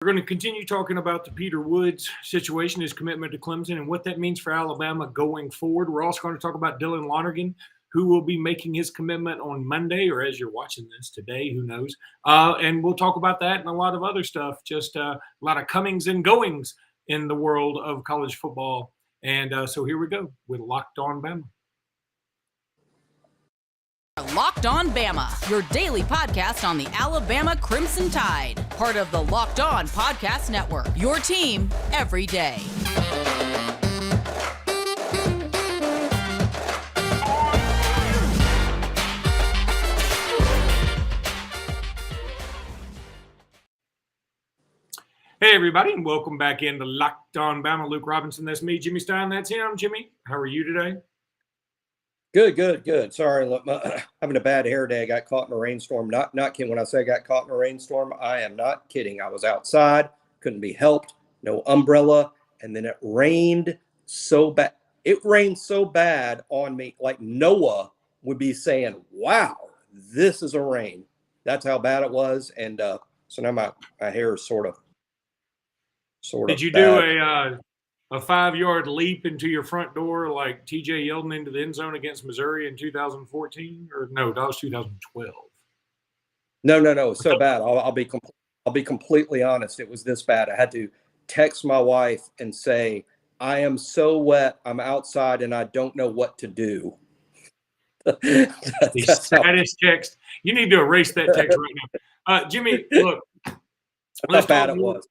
We're going to continue talking about the Peter Woods situation, his commitment to Clemson, and what that means for Alabama going forward. We're also going to talk about Dylan Lonergan, who will be making his commitment on Monday, or as you're watching this today, who knows. And we'll talk about that and a lot of other stuff, just a lot of comings and goings in the world of college football. And so here we go with Locked On Bama. Locked On Bama, your daily podcast on the Alabama Crimson Tide. Part of the Locked On Podcast Network, your team every day. Hey, everybody, and welcome back into Locked On Bama. Luke Robinson, that's me. Jimmy Stein, that's him. Jimmy, how are you today? Good. Sorry, having a bad hair day. I got caught in a rainstorm. Not kidding. When I say I got caught in a rainstorm, I am not kidding. I was outside, couldn't be helped, no umbrella, and then it rained so bad. It rained so bad on me, like Noah would be saying, "Wow, this is a rain." That's how bad it was, and so now my hair is sort of. Did you bad. do a 5-yard leap into your front door like TJ Yeldon into the end zone against Missouri in 2014? Or no, that was 2012. No. So bad. I'll be completely honest. It was this bad. I had to text my wife and say, "I am so wet. I'm outside and I don't know what to do." The saddest text. You need to erase that text right now. Jimmy, look. How bad it was.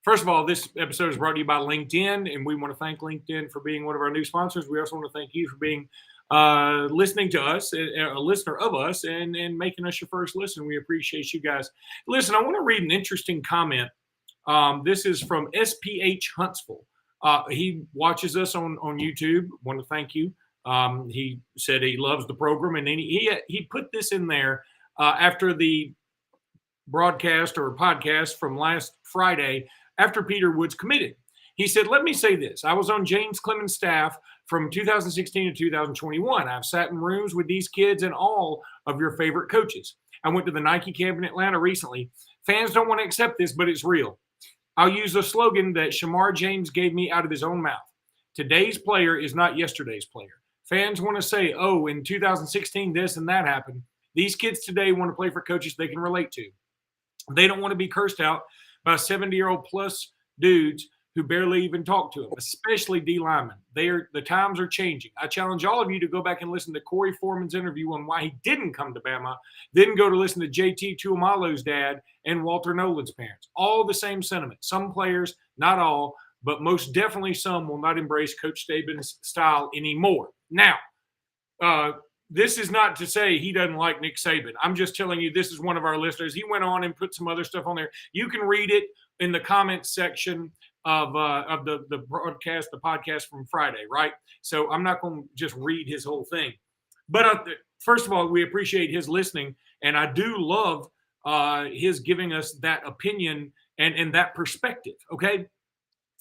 First of all, this episode is brought to you by LinkedIn, and we want to thank LinkedIn for being one of our new sponsors. We also want to thank you for being listening to us, a listener of us, and making us your first listen. We appreciate you guys. Listen, I want to read an interesting comment. This is from SPH Huntsville. He watches us on YouTube. Want to thank you. He said he loves the program, and then he put this in there after the broadcast or podcast from last Friday, after Peter Woods committed. He said, "Let me say this. I was on James Clemens' staff from 2016 to 2021. I've sat in rooms with these kids and all of your favorite coaches. I went to the Nike camp in Atlanta recently. Fans don't want to accept this, but it's real. I'll use a slogan that Shamar James gave me out of his own mouth. Today's player is not yesterday's player. Fans want to say, oh, in 2016, this and that happened. These kids today want to play for coaches they can relate to. They don't want to be cursed out by 70-year-old plus dudes who barely even talk to them, especially D linemen. The times are changing. I challenge all of you to go back and listen to Corey Foreman's interview on why he didn't come to Bama, then go to listen to JT Tuamalo's dad and Walter Nolan's parents. All the same sentiment. Some players, not all, but most definitely some will not embrace Coach Saban's style anymore. Now, this is not to say he doesn't like Nick Saban. I'm just telling you this is one of our listeners. He went on and put some other stuff on there. You can read it in the comments section of the broadcast, the podcast from Friday, right? So I'm not going to just read his whole thing. But first of all, we appreciate his listening, and I do love his giving us that opinion and that perspective, okay?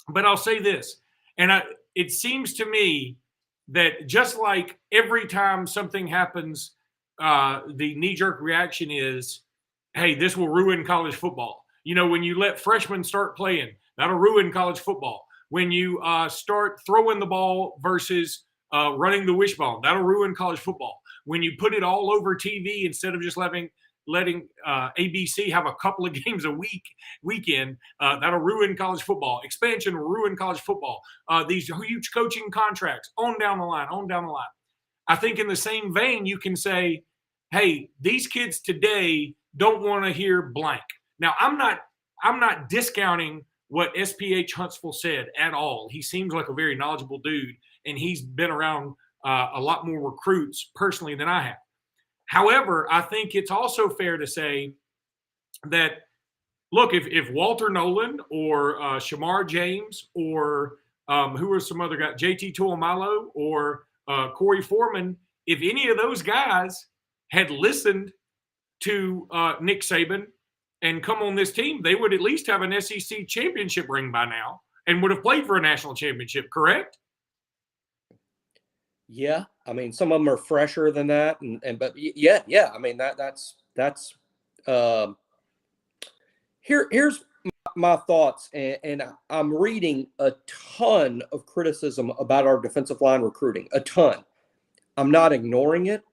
But I'll say this, and it seems to me that just like every time something happens, the knee-jerk reaction is, hey, this will ruin college football. You know, when you let freshmen start playing, that'll ruin college football. When you start throwing the ball versus running the wishbone, that'll ruin college football. When you put it all over TV instead of just letting ABC have a couple of games a weekend, that'll ruin college football. Expansion will ruin college football. These huge coaching contracts, on down the line. I think in the same vein, you can say, hey, these kids today don't want to hear blank. Now, I'm not discounting what SPH Huntsville said at all. He seems like a very knowledgeable dude, and he's been around a lot more recruits personally than I have. However, I think it's also fair to say that, look, if Walter Nolan or Shamar James or who are some other guys, JT Tuamalo or Corey Foreman, if any of those guys had listened to Nick Saban and come on this team, they would at least have an SEC championship ring by now and would have played for a national championship, correct? Yeah, I mean, some of them are fresher than that, but yeah. I mean, that's here's my thoughts, and I'm reading a ton of criticism about our defensive line recruiting, a ton. I'm not ignoring it.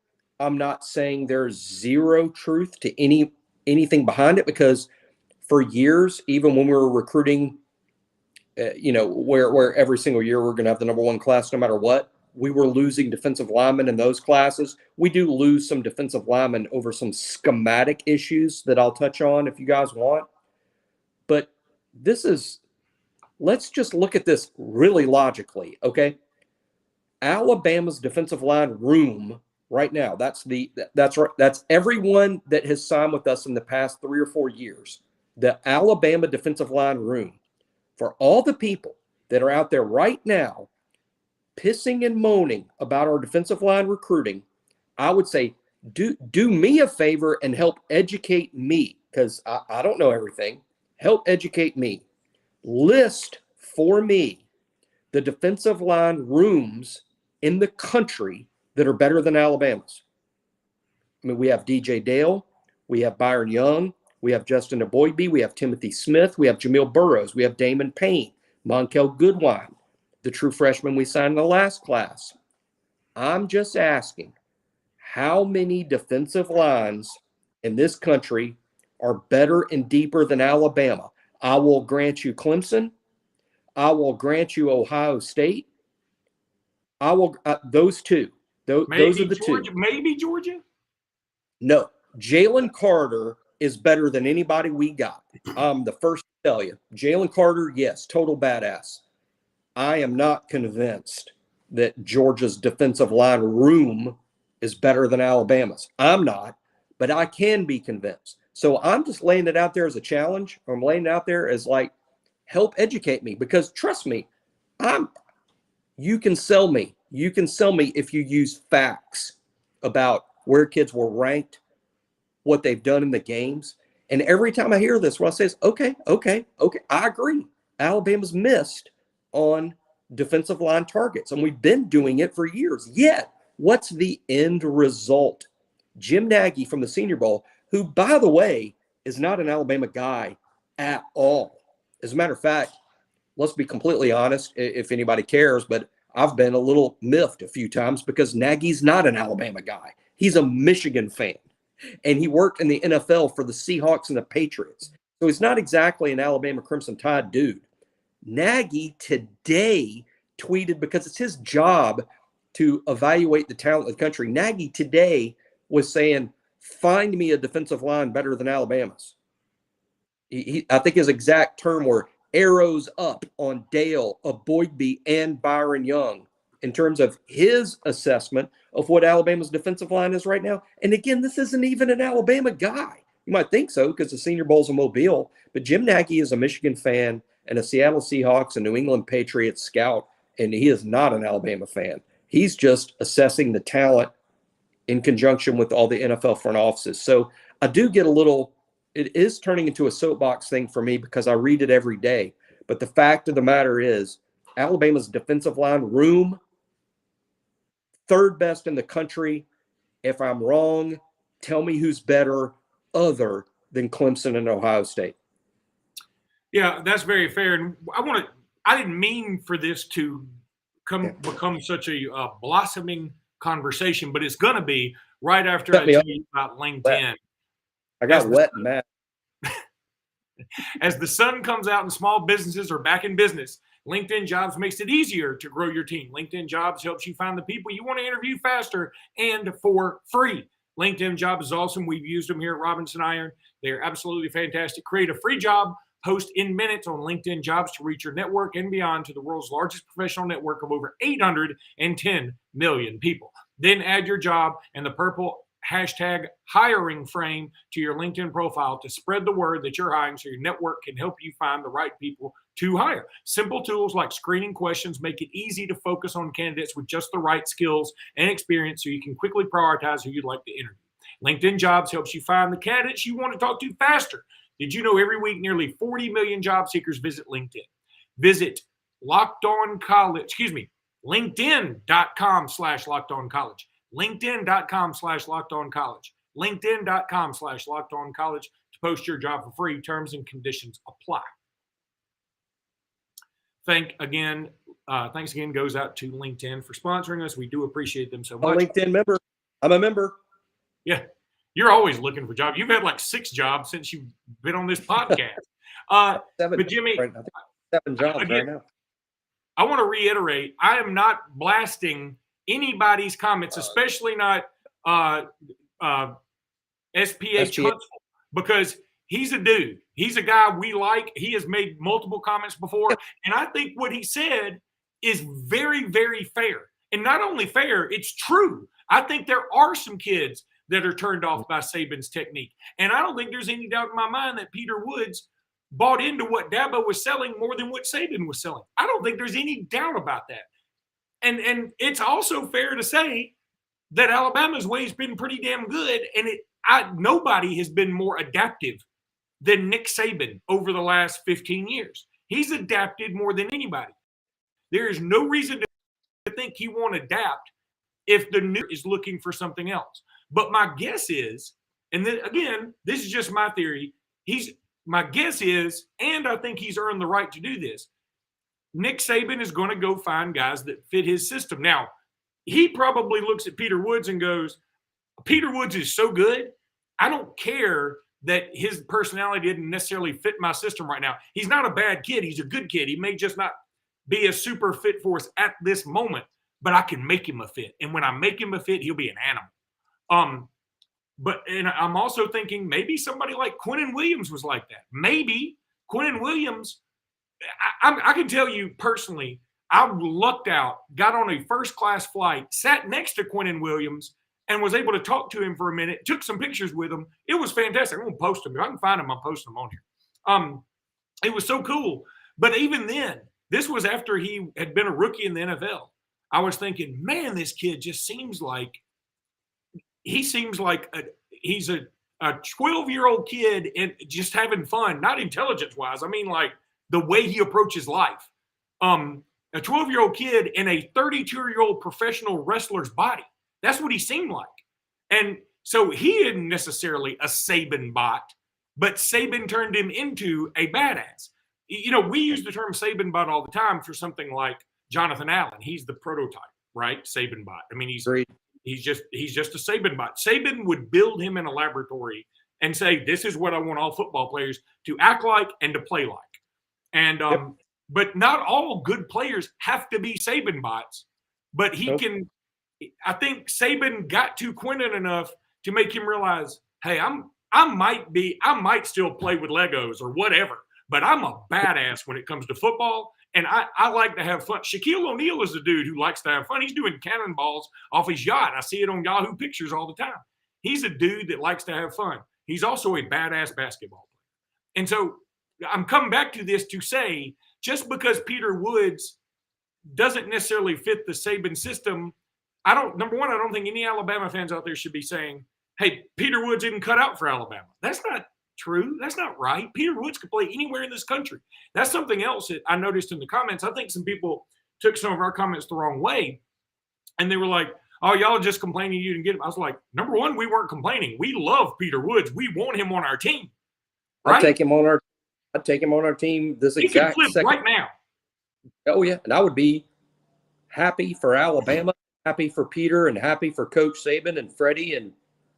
I'm not saying there's zero truth to anything behind it, because for years, even when we were recruiting, where every single year we're going to have the number one class no matter what, we were losing defensive linemen in those classes. We do lose some defensive linemen over some schematic issues that I'll touch on if you guys want. But let's just look at this really logically, okay? Alabama's defensive line room right now, that's everyone that has signed with us in the past 3 or 4 years. The Alabama defensive line room, for all the people that are out there right now pissing and moaning about our defensive line recruiting, I would say do me a favor and help educate me, because I don't know everything. Help educate me. List for me the defensive line rooms in the country that are better than Alabama's. I mean, we have DJ Dale, we have Byron Young, we have Justin Aboigbe, we have Timothy Smith, we have Jamil Burrows, we have Damon Payne, Monkel Goodwine, the true freshman we signed in the last class. I'm just asking, how many defensive lines in this country are better and deeper than Alabama? I will grant you Clemson. I will grant you Ohio State. I will those two. Those are the Georgia, two. Maybe Georgia. No, Jalen Carter is better than anybody we got. I'm the first to tell you. Jalen Carter, yes, total badass. I am not convinced that Georgia's defensive line room is better than Alabama's. I'm not, but I can be convinced. So I'm just laying it out there as a challenge. I'm laying it out there as like, help educate me, because trust me, you can sell me. You can sell me if you use facts about where kids were ranked, what they've done in the games. And every time I hear this, what I say is, okay, I agree. Alabama's missed on defensive line targets, and we've been doing it for years. Yet, what's the end result? Jim Nagy from the Senior Bowl, who, by the way, is not an Alabama guy at all. As a matter of fact, let's be completely honest, if anybody cares, but I've been a little miffed a few times because Nagy's not an Alabama guy. He's a Michigan fan, and he worked in the NFL for the Seahawks and the Patriots. So he's not exactly an Alabama Crimson Tide dude. Nagy today tweeted, because it's his job to evaluate the talent of the country. Nagy today was saying, find me a defensive line better than Alabama's. I think his exact term were arrows up on Dale, Aboigbe, and Byron Young in terms of his assessment of what Alabama's defensive line is right now. And again, this isn't even an Alabama guy. You might think so because the Senior Bowl's in Mobile, but Jim Nagy is a Michigan fan and a Seattle Seahawks and New England Patriots scout, and he is not an Alabama fan. He's just assessing the talent in conjunction with all the NFL front offices. So I do get it is turning into a soapbox thing for me because I read it every day. But the fact of the matter is, Alabama's defensive line room, third best in the country. If I'm wrong, tell me who's better other than Clemson and Ohio State. Yeah, that's very fair. And I didn't mean for this to become such a blossoming conversation, but it's going to be right after I tell you about LinkedIn. I got wet and mad. As the sun comes out and small businesses are back in business, LinkedIn Jobs makes it easier to grow your team. LinkedIn Jobs helps you find the people you want to interview faster and for free. LinkedIn Jobs is awesome. We've used them here at Robinson Iron. They're absolutely fantastic. Create a free job post in minutes on LinkedIn Jobs to reach your network and beyond to the world's largest professional network of over 810 million people. Then add your job and the purple hashtag hiring frame to your LinkedIn profile to spread the word that you're hiring so your network can help you find the right people to hire. Simple tools like screening questions make it easy to focus on candidates with just the right skills and experience so you can quickly prioritize who you'd like to interview. LinkedIn Jobs helps you find the candidates you want to talk to faster. Did you know every week nearly 40 million job seekers visit LinkedIn? Visit LinkedIn.com/LockedOnCollege. LinkedIn.com/LockedOnCollege. LinkedIn.com/LockedOnCollege to post your job for free. Terms and conditions apply. thanks again goes out to LinkedIn for sponsoring us. We do appreciate them so I'm a much. LinkedIn member. I'm a member. Yeah. You're always looking for jobs. You've had like 6 jobs since you've been on this podcast. 7, but Jimmy, right, I think 7 jobs again, right now. I want to reiterate, I am not blasting anybody's comments, especially not SPH Huntsville, because he's a dude. He's a guy we like. He has made multiple comments before, and I think what he said is very, very fair. And not only fair, it's true. I think there are some kids that are turned off by Saban's technique. And I don't think there's any doubt in my mind that Peter Woods bought into what Dabo was selling more than what Saban was selling. I don't think there's any doubt about that. And it's also fair to say that Alabama's way has been pretty damn good, and nobody has been more adaptive than Nick Saban over the last 15 years. He's adapted more than anybody. There is no reason to think he won't adapt if the new is looking for something else. But my guess is, and then again, this is just my theory, my guess is, and I think he's earned the right to do this, Nick Saban is going to go find guys that fit his system. Now, he probably looks at Peter Woods and goes, Peter Woods is so good, I don't care that his personality didn't necessarily fit my system right now. He's not a bad kid. He's a good kid. He may just not be a super fit for us at this moment, but I can make him a fit. And when I make him a fit, he'll be an animal. But I'm also thinking maybe somebody like Quinnen Williams was like that. Maybe Quinnen Williams, I can tell you personally, I lucked out, got on a first-class flight, sat next to Quinnen Williams, and was able to talk to him for a minute, took some pictures with him. It was fantastic. I'm going to post them. If I can find them, I'll post them on here. It was so cool. But even then, this was after he had been a rookie in the NFL. I was thinking, man, this kid just seems like he's a 12-year-old kid and just having fun, not intelligence-wise. I mean, like the way he approaches life. A 12-year-old kid in a 32-year-old professional wrestler's body. That's what he seemed like. And so he isn't necessarily a Saban bot, but Saban turned him into a badass. You know, we use the term Saban bot all the time for something like Jonathan Allen. He's the prototype, right? Saban bot. I mean, he's just a Saban bot. Saban would build him in a laboratory and say, this is what I want all football players to act like and to play like. And but not all good players have to be Saban bots, but he can. I think Saban got to Quinnen enough to make him realize, hey, I might still play with Legos or whatever, but I'm a badass when it comes to football, and I like to have fun. Shaquille O'Neal is a dude who likes to have fun. He's doing cannonballs off his yacht. I see it on Yahoo Pictures all the time. He's a dude that likes to have fun. He's also a badass basketball player. And so I'm coming back to this to say, just because Peter Woods doesn't necessarily fit the Saban system, number one, I don't think any Alabama fans out there should be saying, hey, Peter Woods didn't cut out for Alabama. That's not true. That's not right. Peter Woods could play anywhere in this country. That's something else that I noticed in the comments. I think some people took some of our comments the wrong way, and they were like, oh, y'all are just complaining you didn't get him. I was like, number one, we weren't complaining. We love Peter Woods. We want him on our team. Right? I'd take him on our team this exact second. Right now. Oh, yeah. And I would be happy for Alabama, happy for Peter, and happy for Coach Saban and Freddie. And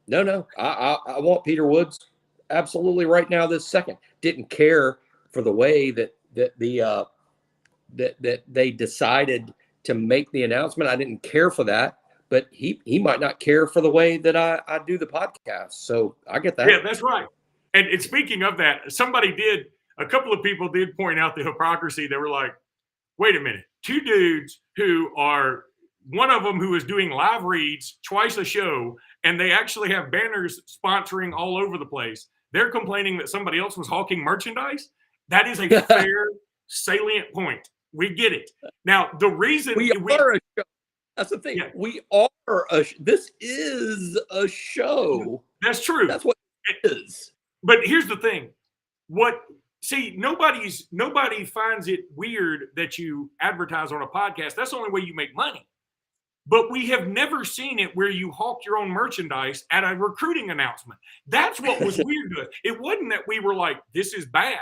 no, I want Peter Woods absolutely right now this second. Didn't care for the way that they decided to make the announcement. I didn't care for that, but he might not care for the way that I do the podcast. So I get that. Yeah, that's right. And speaking of that, a couple of people did point out the hypocrisy. They were like, wait a minute, 2 dudes who are, one of them who is doing live reads twice a show, and they actually have banners sponsoring all over the place. They're complaining that somebody else was hawking merchandise. That is a fair, salient point. We get it. Now, the reason we are a show. That's the thing. Yeah. We are this is a show. That's true. That's what it is. But here's the thing. Nobody finds it weird that you advertise on a podcast. That's the only way you make money. But we have never seen it where you hawk your own merchandise at a recruiting announcement. That's what was weird to us. It wasn't that we were like, this is bad.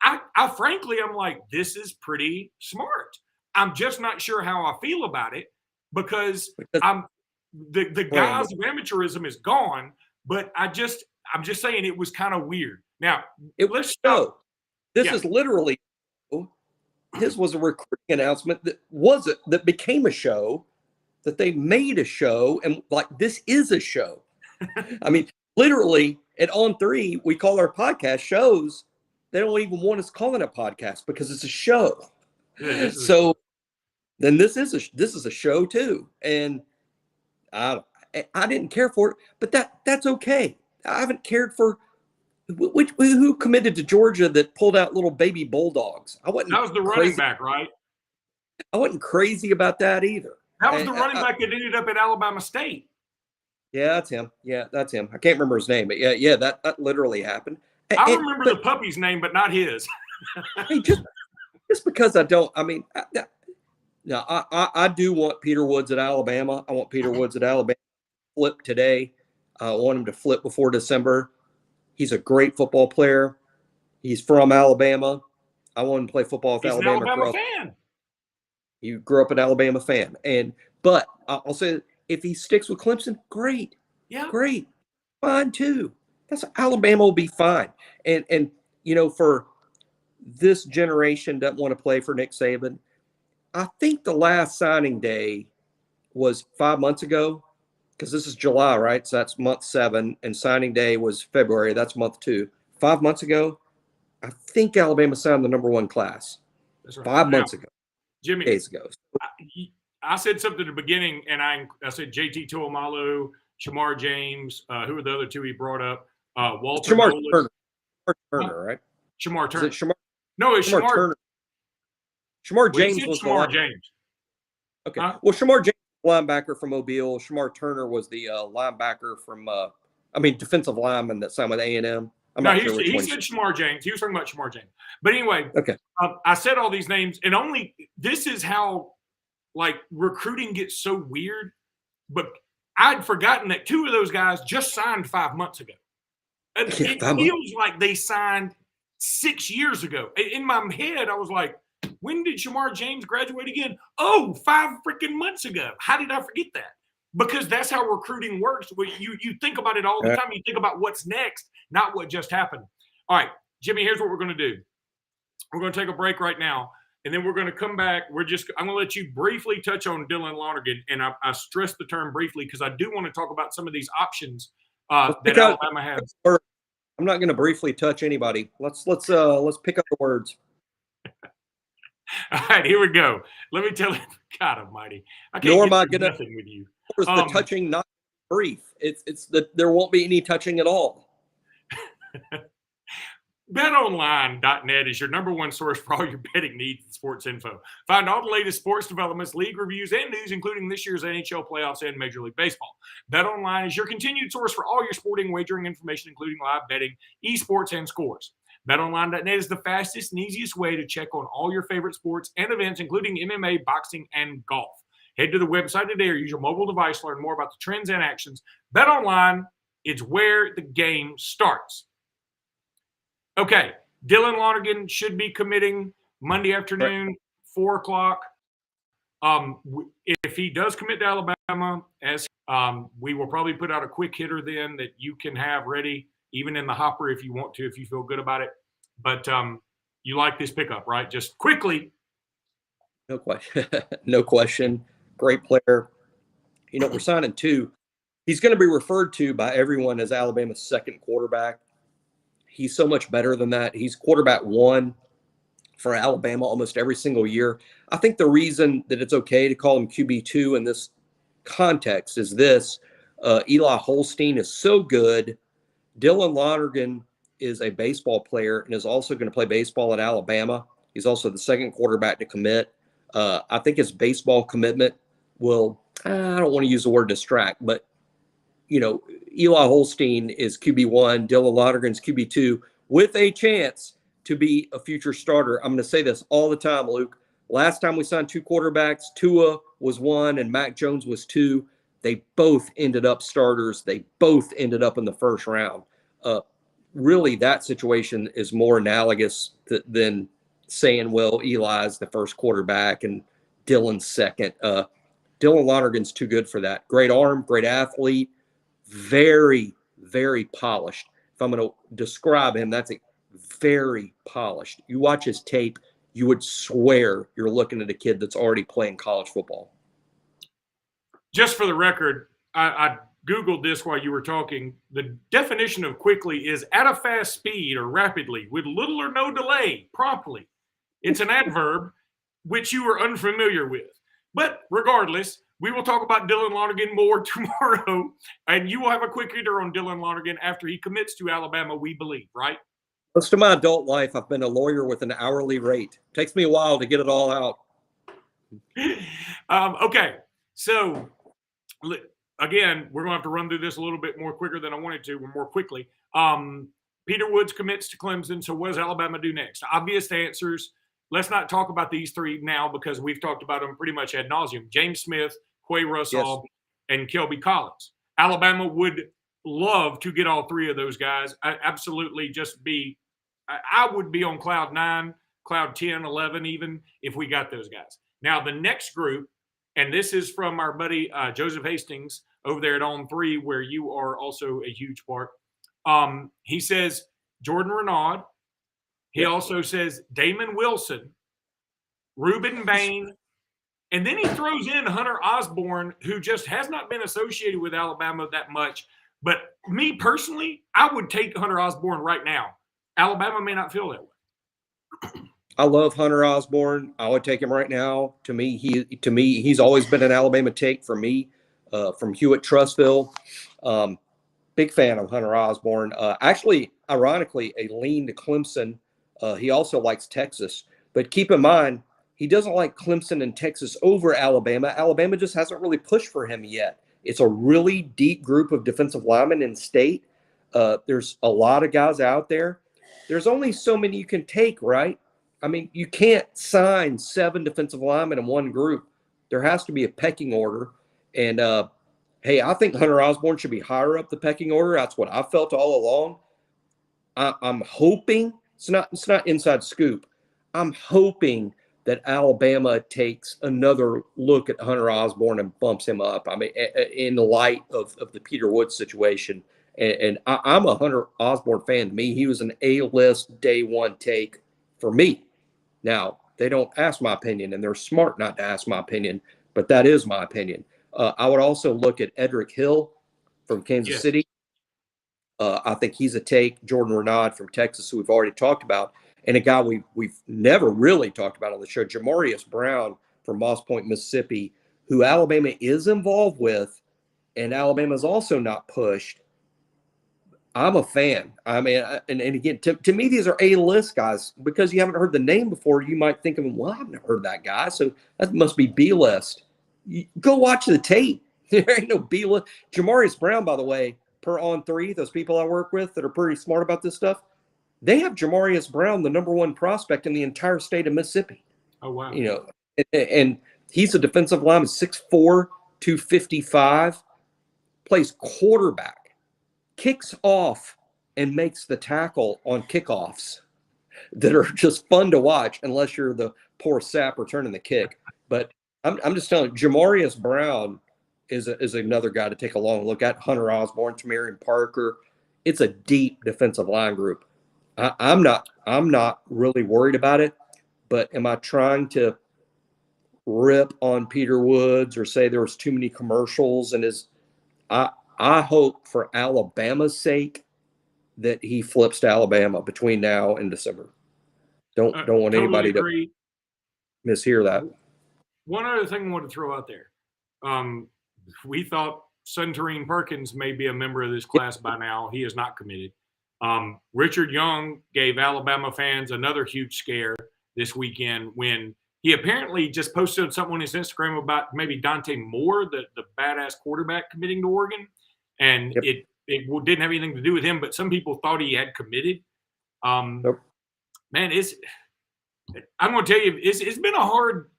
I frankly, I'm like, this is pretty smart. I'm just not sure how I feel about it because the guise of amateurism is gone. But I'm just saying it was kind of weird. Now let's show. This is literally his was a recruiting announcement that became a show, that they made a show, and like this is a show. I mean, literally at On 3, we call our podcast shows. They don't even want us calling it a podcast because it's a show. Yeah, so then this is a show too, and I didn't care for it, but that's okay. I haven't cared for who committed to Georgia that pulled out little baby bulldogs. That was the running back, right? I wasn't crazy about that either. That was the running back that ended up at Alabama State. Yeah, that's him. Yeah, that's him. I can't remember his name, but yeah, that literally happened. I remember the puppy's name, but not his. Hey, just because I don't, I mean, I do want Peter Woods at Alabama. I want Peter Woods at Alabama flip today. I want him to flip before December. He's a great football player. He's from Alabama. I want him to play football with Alabama. He's an Alabama fan. You grew up an Alabama fan. But I'll say, if he sticks with Clemson, great. Yeah. Great. Fine, too. Alabama will be fine. And for this generation doesn't want to play for Nick Saban. I think the last signing day was 5 months ago, because this is July, right? So that's month 7, and signing day was February. That's month 2. 5 months ago, I think Alabama signed the number 1 class. That's right. 5 months ago. Jimmy, days ago. I said something at the beginning, and I said JT Tuimalu, Shamar James. Who were the other 2 he brought up? Walter Shamar Nolan. Turner, right? Shamar Turner. Is it Shamar? No, it's Shamar Turner. Shamar James was Shamar James. Okay. Well, Shamar James, linebacker from Mobile. Shamar Turner was the linebacker from, defensive lineman that signed with A&M. He said Shamar James. He was talking about Shamar James. But anyway, okay. I said all these names, and this is how, recruiting gets so weird. But I'd forgotten that 2 of those guys just signed 5 months ago. It feels like they signed 6 years ago. In my head, I was like, when did Shamar James graduate again? Oh, 5 freaking months ago. How did I forget that? Because that's how recruiting works. You think about it all the time. You think about what's next, not what just happened. All right, Jimmy, here's what we're going to do. We're going to take a break right now, and then we're going to come back. I'm going to let you briefly touch on Dylan Lonergan, and I stress the term briefly because I do want to talk about some of these options that Alabama has. I'm not going to briefly touch anybody. Let's pick up the words. All right, here we go. Let me tell you, God Almighty, I can't do nothing with you. Is the touching not brief? It's that there won't be any touching at all. BetOnline.net is your number 1 source for all your betting needs and sports info. Find all the latest sports developments, league reviews, and news, including this year's NHL playoffs and Major League Baseball. BetOnline is your continued source for all your sporting wagering information, including live betting, esports, and scores. BetOnline.net is the fastest and easiest way to check on all your favorite sports and events, including MMA, boxing, and golf. Head to the website today or use your mobile device to learn more about the trends and actions. BetOnline, it's where the game starts. Okay, Dylan Lonergan should be committing Monday afternoon, 4 o'clock. If he does commit to Alabama, we will probably put out a quick hitter then that you can have ready, even in the hopper if you want to, if you feel good about it. But you like this pickup, right? Just quickly. No question. No question. Great player. We're signing 2. He's going to be referred to by everyone as Alabama's second quarterback. He's so much better than that. He's quarterback 1 for Alabama almost every single year. I think the reason that it's okay to call him QB2 in this context is this. Eli Holstein is so good. Dylan Lonergan is a baseball player and is also going to play baseball at Alabama. He's also the second quarterback to commit. I think his baseball commitment will, I don't want to use the word distract, but, Eli Holstein is QB1, Dylan Lonergan's QB2, with a chance to be a future starter. I'm going to say this all the time, Luke. Last time we signed 2 quarterbacks, Tua was 1 and Mac Jones was 2. They both ended up starters. They both ended up in the first round. really that situation is more analogous than saying, well, Eli's the first quarterback and Dylan's second. Dylan Lonergan's too good for that. Great arm, great athlete, very, very polished. If I'm going to describe him, that's a very polished. You watch his tape, you would swear you're looking at a kid that's already playing college football. Just for the record, I Googled this while you were talking. The definition of quickly is at a fast speed or rapidly with little or no delay, promptly. It's an adverb which you are unfamiliar with. But regardless, we will talk about Dylan Lonergan more tomorrow, and you will have a quick hitter on Dylan Lonergan after he commits to Alabama, we believe, right? Most of my adult life, I've been a lawyer with an hourly rate. Takes me a while to get it all out. Okay, so again, we're going to have to run through this a little bit more quicker than I wanted to, or more quickly. Peter Woods commits to Clemson, so what does Alabama do next? Obvious answers. Let's not talk about these three now because we've talked about them pretty much ad nauseum. James Smith, Quay Russell, and Kelby Collins. Alabama would love to get all three of those guys. I would be on cloud 9, cloud 10, 11 even if we got those guys. Now, the next group, and this is from our buddy Joseph Hastings over there at On 3, where you are also a huge part. He says Jordan Renaud. He also says Damon Wilson, Reuben Bain, and then he throws in Hunter Osborne, who just has not been associated with Alabama that much. But me personally, I would take Hunter Osborne right now. Alabama may not feel that way. I love Hunter Osborne. I would take him right now. To me, he's always been an Alabama take for me, from Hewitt Trussville. Big fan of Hunter Osborne. Actually, ironically, a lean to Clemson. He also likes Texas. But keep in mind, he doesn't like Clemson and Texas over Alabama. Alabama just hasn't really pushed for him yet. It's a really deep group of defensive linemen in state. There's a lot of guys out there. There's only so many you can take, right? I mean, you can't sign 7 defensive linemen in one group. There has to be a pecking order. And, hey, I think Hunter Osborne should be higher up the pecking order. That's what I felt all along. I'm hoping it's not inside scoop. I'm hoping that Alabama takes another look at Hunter Osborne and bumps him up. I mean, in the light of the Peter Woods situation. And I'm a Hunter Osborne fan. To me, he was an A-list day one take for me. Now, they don't ask my opinion, and they're smart not to ask my opinion, but that is my opinion. I would also look at Edric Hill from Kansas City. I think he's a take. Jordan Renaud from Texas, who we've already talked about, and a guy we've never really talked about on the show, Jamarius Brown from Moss Point, Mississippi, who Alabama is involved with, and Alabama's also not pushed. I'm a fan. I mean, and again, to me, these are A-list guys. Because you haven't heard the name before, you might think of him, well, I haven't heard that guy, so that must be B-list. Go watch the tape. There ain't no B-list. Jamarius Brown, by the way, per On 3, those people I work with that are pretty smart about this stuff, they have Jamarius Brown, the number 1 prospect in the entire state of Mississippi. Oh, wow. You know, and he's a defensive lineman, 6'4", 255, plays quarterback. Kicks off and makes the tackle on kickoffs that are just fun to watch, unless you're the poor sap returning the kick. But I'm just telling you, Jamarius Brown is another guy to take a long look at. Hunter Osborne, Tamarian Parker. It's a deep defensive line group. I'm not really worried about it. But am I trying to rip on Peter Woods or say there was too many commercials? And I hope for Alabama's sake that he flips to Alabama between now and December. Don't want anybody to mishear that. One other thing I want to throw out there. We thought Suntarine Perkins may be a member of this class by now. He is not committed. Richard Young gave Alabama fans another huge scare this weekend when he apparently just posted something on his Instagram about maybe Dante Moore, the badass quarterback, committing to Oregon. And it didn't have anything to do with him, but some people thought he had committed. Man, I'm going to tell you, it's been a hard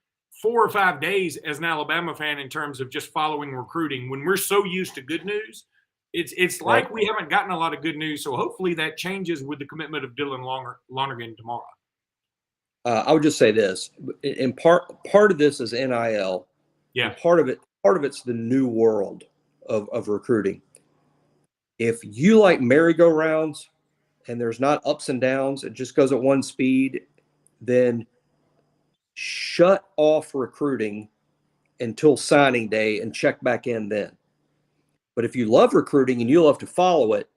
4 or 5 days as an Alabama fan in terms of just following recruiting when we're so used to good news. it's like we haven't gotten a lot of good news. So hopefully that changes with the commitment of Dylan Lonergan tomorrow. I would just say this: in part of this is NIL. Yeah. And part of it's the new world of recruiting. If you like merry-go-rounds and there's not ups and downs, it just goes at one speed, then shut off recruiting until signing day and check back in then. But if you love recruiting and you love to follow it,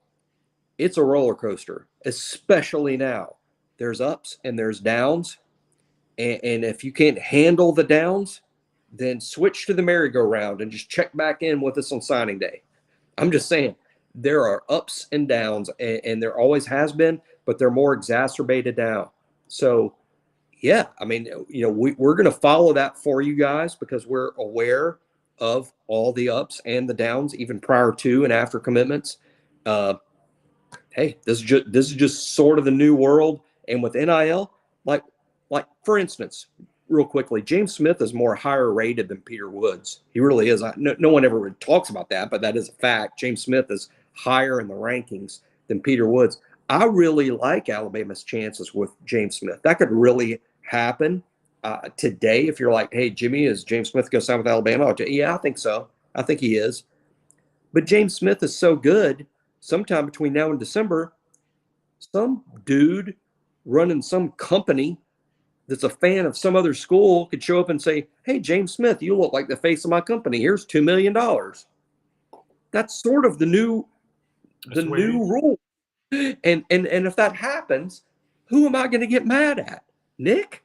it's a roller coaster, especially now. There's ups and there's downs. And if you can't handle the downs, then switch to the merry-go-round and just check back in with us on signing day. I'm just saying, there are ups and downs, and there always has been, but they're more exacerbated now. So, yeah, I mean, we're going to follow that for you guys because we're aware of all the ups and the downs, even prior to and after commitments. Hey, this is just sort of the new world. And with NIL, like for instance, real quickly, James Smith is more higher rated than Peter Woods. He really is. No one ever talks about that, but that is a fact. James Smith is higher in the rankings than Peter Woods. I really like Alabama's chances with James Smith. That could really happen today. If you're like, hey, Jimmy, is James Smith going to sign with Alabama? I'll tell you, yeah, I think so. I think he is. But James Smith is so good, sometime between now and December, some dude running some company that's a fan of some other school could show up and say, hey, James Smith, you look like the face of my company. Here's $2 million. That's sort of the new rule. And if that happens, who am I going to get mad at? Nick?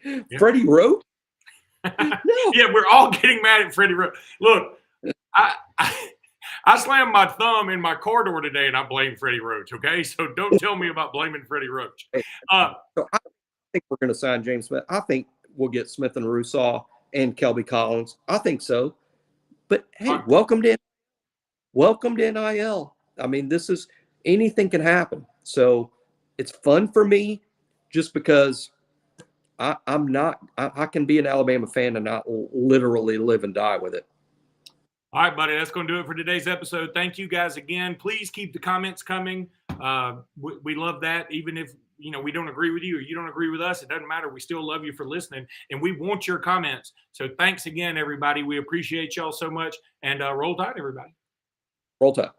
Yeah. Freddie Roach? No. Yeah, we're all getting mad at Freddie Roach. Look, I slammed my thumb in my car door today, and I blame Freddie Roach, okay? So don't tell me about blaming Freddie Roach. So I think we're going to sign James Smith. I think we'll get Smith and Russaw and Kelby Collins. I think so. But, hey, welcome to NIL. I mean, anything can happen. So it's fun for me just because I can be an Alabama fan and not literally live and die with it. All right, buddy, that's going to do it for today's episode. Thank you guys again. Please keep the comments coming. We love that. Even if, we don't agree with you or you don't agree with us, it doesn't matter. We still love you for listening, and we want your comments. So thanks again, everybody. We appreciate y'all so much, and roll tide, everybody. Roll tide.